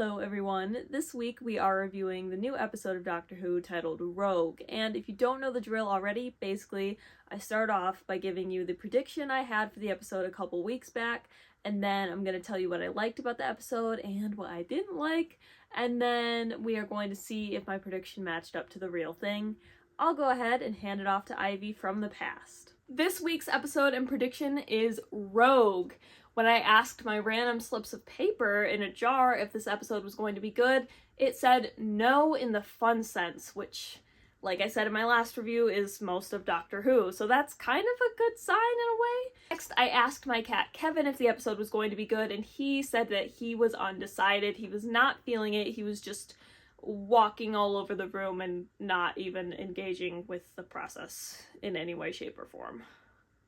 Hello everyone, this week we are reviewing the new episode of Doctor Who titled Rogue, and if you don't know the drill already, basically I start off by giving you the prediction I had for the episode a couple weeks back, and then I'm going to tell you what I liked about the episode and what I didn't like, and then we are going to see if my prediction matched up to the real thing. I'll go ahead and hand it off to Ivy from the past. This week's episode and prediction is Rogue. When I asked my random slips of paper in a jar if this episode was going to be good, it said no in the fun sense, which, like I said in my last review, is most of Doctor Who, so that's kind of a good sign in a way. Next, I asked my cat Kevin if the episode was going to be good, and he said that he was undecided. He was not feeling it. He was just walking all over the room and not even engaging with the process in any way, shape, or form.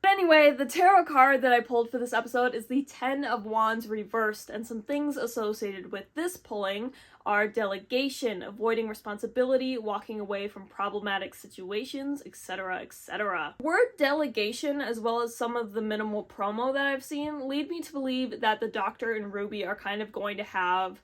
But anyway, the tarot card that I pulled for this episode is the Ten of Wands reversed, and some things associated with this pulling are delegation, avoiding responsibility, walking away from problematic situations, etc., etc. The word delegation, as well as some of the minimal promo that I've seen, lead me to believe that the Doctor and Ruby are kind of going to have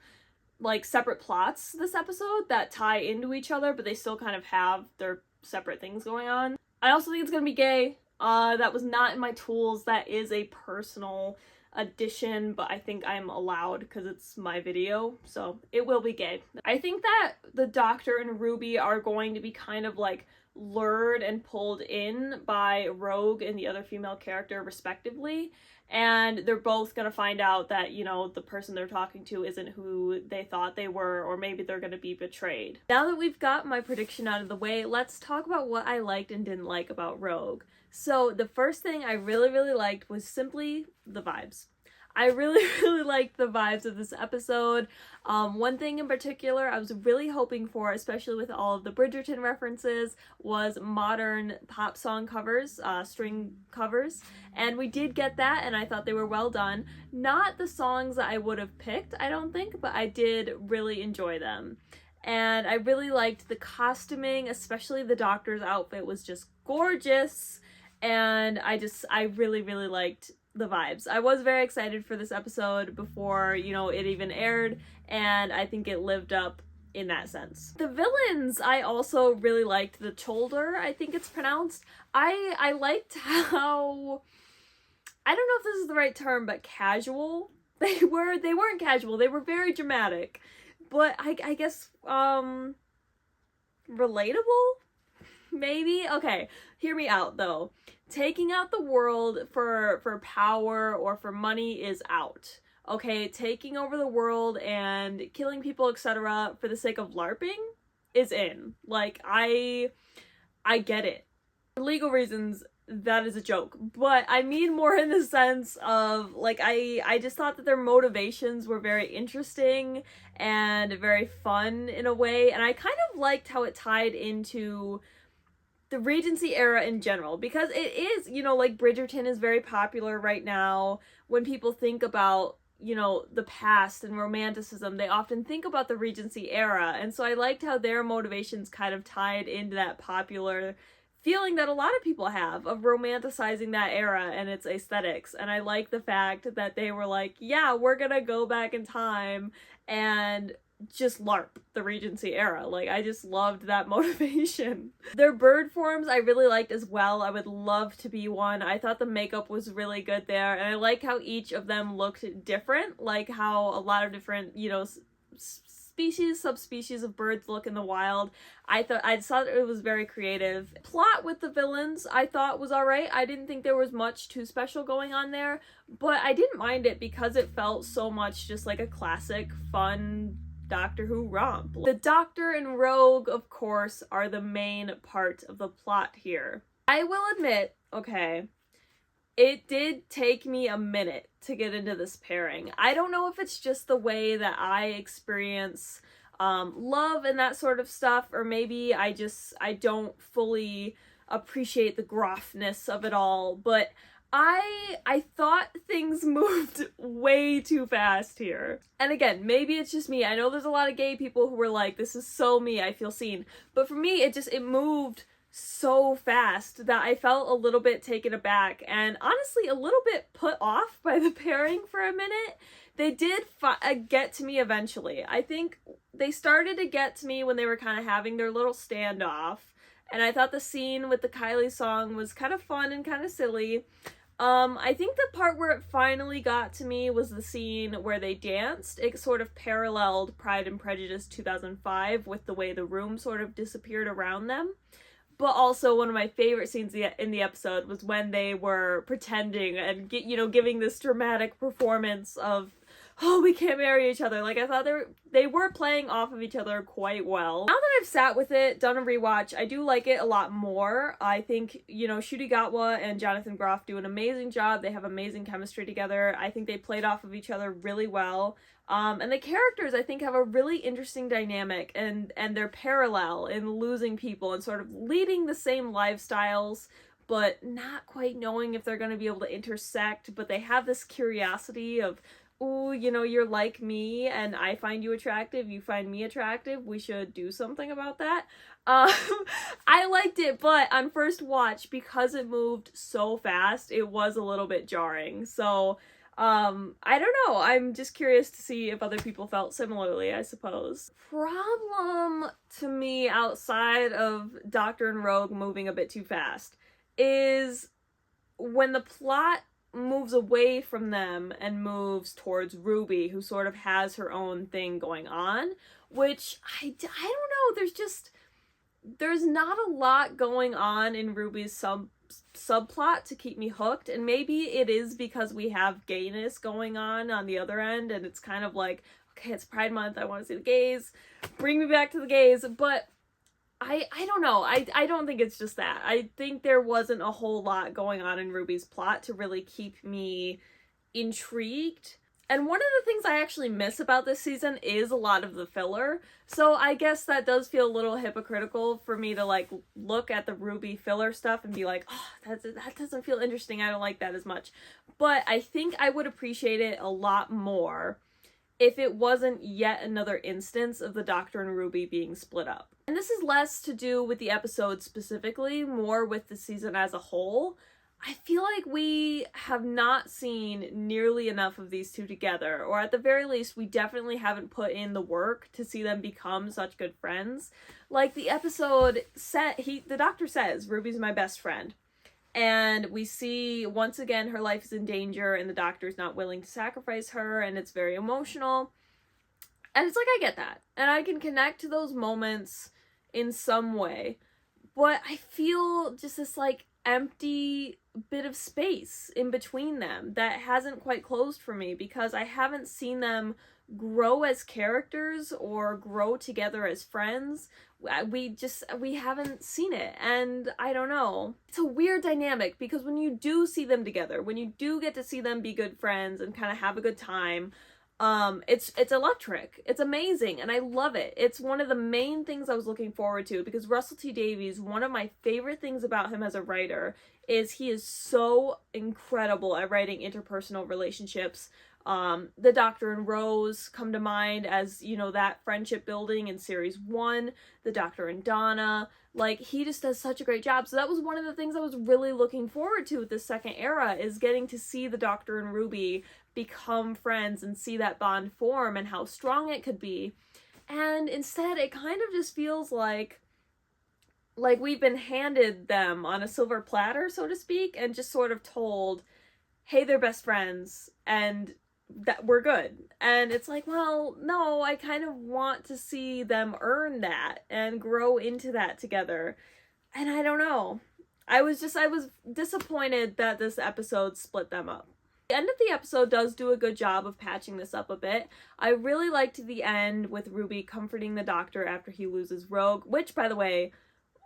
like separate plots this episode that tie into each other, but they still kind of have their separate things going on. I also think it's gonna be gay. That was not in my tools. That is a personal addition, but I think I'm allowed because it's my video, so it will be gay. I think that the Doctor and Ruby are going to be kind of like lured and pulled in by Rogue and the other female character respectively, and they're both gonna find out that, you know, the person they're talking to isn't who they thought they were, or maybe they're gonna be betrayed. Now that we've got my prediction out of the way, let's talk about what I liked and didn't like about Rogue. So the first thing I really liked was simply the vibes. I really liked the vibes of this episode. One thing in particular I was really hoping for, especially with all of the Bridgerton references, was modern pop song covers, string covers, and we did get that, and I thought they were well done. Not the songs that I would have picked, I don't think, but I did really enjoy them. And I really liked the costuming, especially the Doctor's outfit was just gorgeous, and I really liked the vibes. I was very excited for this episode before, you know, it even aired, and I think it lived up in that sense. The villains, I also really liked. The Cholder, I think it's pronounced. I liked how, I don't know if this is the right term, but casual they were. They weren't casual, they were very dramatic, but I guess relatable, maybe? Okay, hear me out though. Taking out the world for power or for money is out. Okay, taking over the world and killing people, etc., for the sake of LARPing is in. Like, I get it. For legal reasons, that is a joke. But I mean more in the sense of, like, I just thought that their motivations were very interesting and very fun in a way. And I kind of liked how it tied into the Regency era in general, because it is, you know, like Bridgerton is very popular right now. When people think about, you know, the past and romanticism, they often think about the Regency era, and so I liked how their motivations kind of tied into that popular feeling that a lot of people have of romanticizing that era and its aesthetics. And I like the fact that they were like, yeah, we're gonna go back in time and just LARP the Regency era. Like, I just loved that motivation. Their bird forms I really liked as well. I would love to be one. I thought the makeup was really good there, and I like how each of them looked different, like how a lot of different, you know, species, subspecies of birds look in the wild. I thought it was very creative. Plot with the villains I thought was alright. I didn't think there was much too special going on there, but I didn't mind it because it felt so much just like a classic, fun Doctor Who romp. The Doctor and Rogue, of course, are the main part of the plot here. I will admit, okay, it did take me a minute to get into this pairing. I don't know if it's just the way that I experience love and that sort of stuff, or maybe I don't fully appreciate the gruffness of it all, but I thought things moved way too fast here. And again, maybe it's just me. I know there's a lot of gay people who were like, this is so me, I feel seen. But for me, it moved so fast that I felt a little bit taken aback and honestly a little bit put off by the pairing for a minute. They did get to me eventually. I think they started to get to me when they were kind of having their little standoff, and I thought the scene with the Kylie song was kind of fun and kind of silly. I think the part where it finally got to me was the scene where they danced. It sort of paralleled Pride and Prejudice 2005 with the way the room sort of disappeared around them. But also one of my favorite scenes in the episode was when they were pretending and giving this dramatic performance of, oh, we can't marry each other. Like, I thought they were playing off of each other quite well. Now that I've sat with it, done a rewatch, I do like it a lot more. I think, Ncuti Gatwa and Jonathan Groff do an amazing job. They have amazing chemistry together. I think they played off of each other really well. And the characters, I think, have a really interesting dynamic, and they're parallel in losing people and sort of leading the same lifestyles, but not quite knowing if they're going to be able to intersect. But they have this curiosity of, ooh, you're like me and I find you attractive, you find me attractive, we should do something about that. I liked it, but on first watch, because it moved so fast, it was a little bit jarring. So I don't know. I'm just curious to see if other people felt similarly, I suppose. Problem to me outside of Doctor and Rogue moving a bit too fast is when the plot moves away from them and moves towards Ruby, who sort of has her own thing going on, which I don't know, there's not a lot going on in Ruby's subplot to keep me hooked, and maybe it is because we have gayness going on the other end, and it's kind of like, okay, it's Pride Month, I want to see the gays, bring me back to the gays. But I don't know, I don't think it's just that. I think there wasn't a whole lot going on in Ruby's plot to really keep me intrigued. And one of the things I actually miss about this season is a lot of the filler. So I guess that does feel a little hypocritical for me to like look at the Ruby filler stuff and be like, oh, that doesn't feel interesting. I don't like that as much. But I think I would appreciate it a lot more if it wasn't yet another instance of the Doctor and Ruby being split up. And this is less to do with the episode specifically, more with the season as a whole. I feel like we have not seen nearly enough of these two together, or at the very least, we definitely haven't put in the work to see them become such good friends. Like the episode the Doctor says, Ruby's my best friend. And we see, once again, her life is in danger and the Doctor's not willing to sacrifice her, and it's very emotional. And it's like, I get that. And I can connect to those moments in some way. But I feel just this, like, empty bit of space in between them that hasn't quite closed for me, because I haven't seen them grow as characters or grow together as friends. We haven't seen it, and I don't know. It's a weird dynamic, because when you do see them together, when you do get to see them be good friends and kind of have a good time, it's electric. It's amazing, and I love it. It's one of the main things I was looking forward to, because Russell T Davies, one of my favorite things about him as a writer is he is so incredible at writing interpersonal relationships. The Doctor and Rose come to mind as, that friendship building in series 1, the Doctor and Donna, like, he just does such a great job. So that was one of the things I was really looking forward to with this second era, is getting to see the Doctor and Ruby become friends and see that bond form and how strong it could be. And instead, it kind of just feels like we've been handed them on a silver platter, so to speak, and just sort of told, hey, they're best friends, and that we're good. And it's like, well, no, I kind of want to see them earn that and grow into that together. And I don't know. I was disappointed that this episode split them up. The end of the episode does do a good job of patching this up a bit. I really liked the end with Ruby comforting the Doctor after he loses Rogue, which, by the way,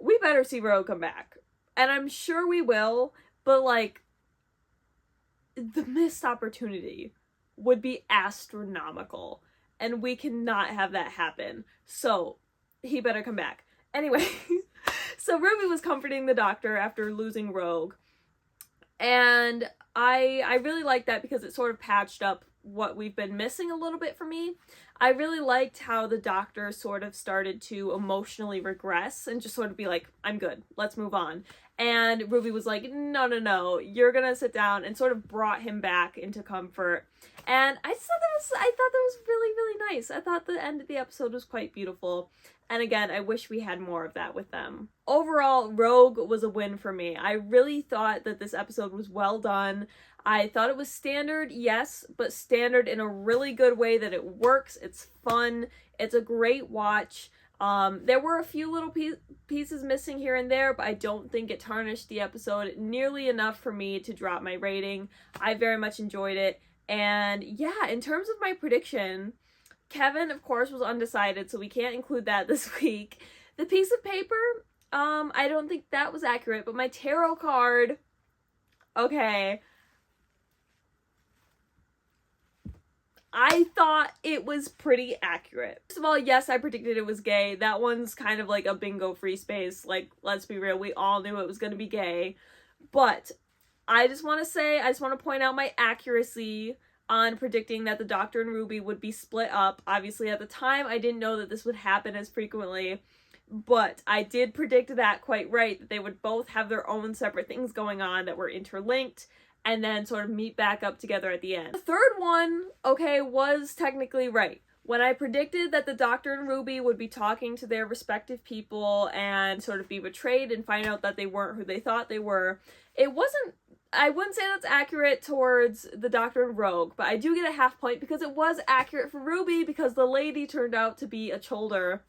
we better see Rogue come back. And I'm sure we will, but, like, the missed opportunity would be astronomical, and we cannot have that happen. So, he better come back. Anyway, so Ruby was comforting the Doctor after losing Rogue, and I really like that, because it sort of patched up what we've been missing a little bit for me. I really liked how the doctor sort of started to emotionally regress and just sort of be like, I'm good, let's move on. And Ruby was like, no, no, no, you're gonna sit down, and sort of brought him back into comfort. And I thought that was really, really nice. I thought the end of the episode was quite beautiful. And again, I wish we had more of that with them. Overall, Rogue was a win for me. I really thought that this episode was well done. I thought it was standard, yes, but standard in a really good way that it works. It's fun. It's a great watch. There were a few little pieces missing here and there, but I don't think it tarnished the episode nearly enough for me to drop my rating. I very much enjoyed it. And yeah, in terms of my prediction, Kevin, of course, was undecided, so we can't include that this week. The piece of paper, I don't think that was accurate, but my tarot card, okay, I thought it was pretty accurate. First of all, yes, I predicted it was gay. That one's kind of like a bingo free space. Like, let's be real, we all knew it was going to be gay. But I just want to point out my accuracy on predicting that the Doctor and Ruby would be split up. Obviously, at the time, I didn't know that this would happen as frequently, but I did predict that quite right, that they would both have their own separate things going on that were interlinked, and then sort of meet back up together at the end. The third one, okay, was technically right. When I predicted that the Doctor and Ruby would be talking to their respective people and sort of be betrayed and find out that they weren't who they thought they were, it wasn't, I wouldn't say that's accurate towards the Doctor and Rogue, but I do get a half point because it was accurate for Ruby because the lady turned out to be a Cholder.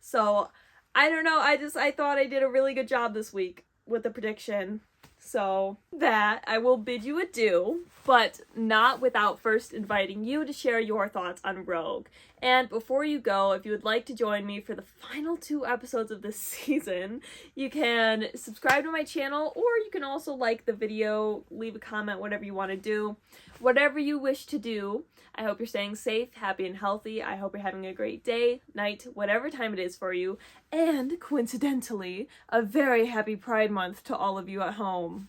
So, I don't know, I thought I did a really good job this week with the prediction. So that I will bid you adieu, but not without first inviting you to share your thoughts on Rogue. And before you go, if you would like to join me for the final 2 episodes of this season, you can subscribe to my channel, or you can also like the video, leave a comment, whatever you want to do. Whatever you wish to do. I hope you're staying safe, happy, and healthy. I hope you're having a great day, night, whatever time it is for you. And, coincidentally, a very happy Pride Month to all of you at home.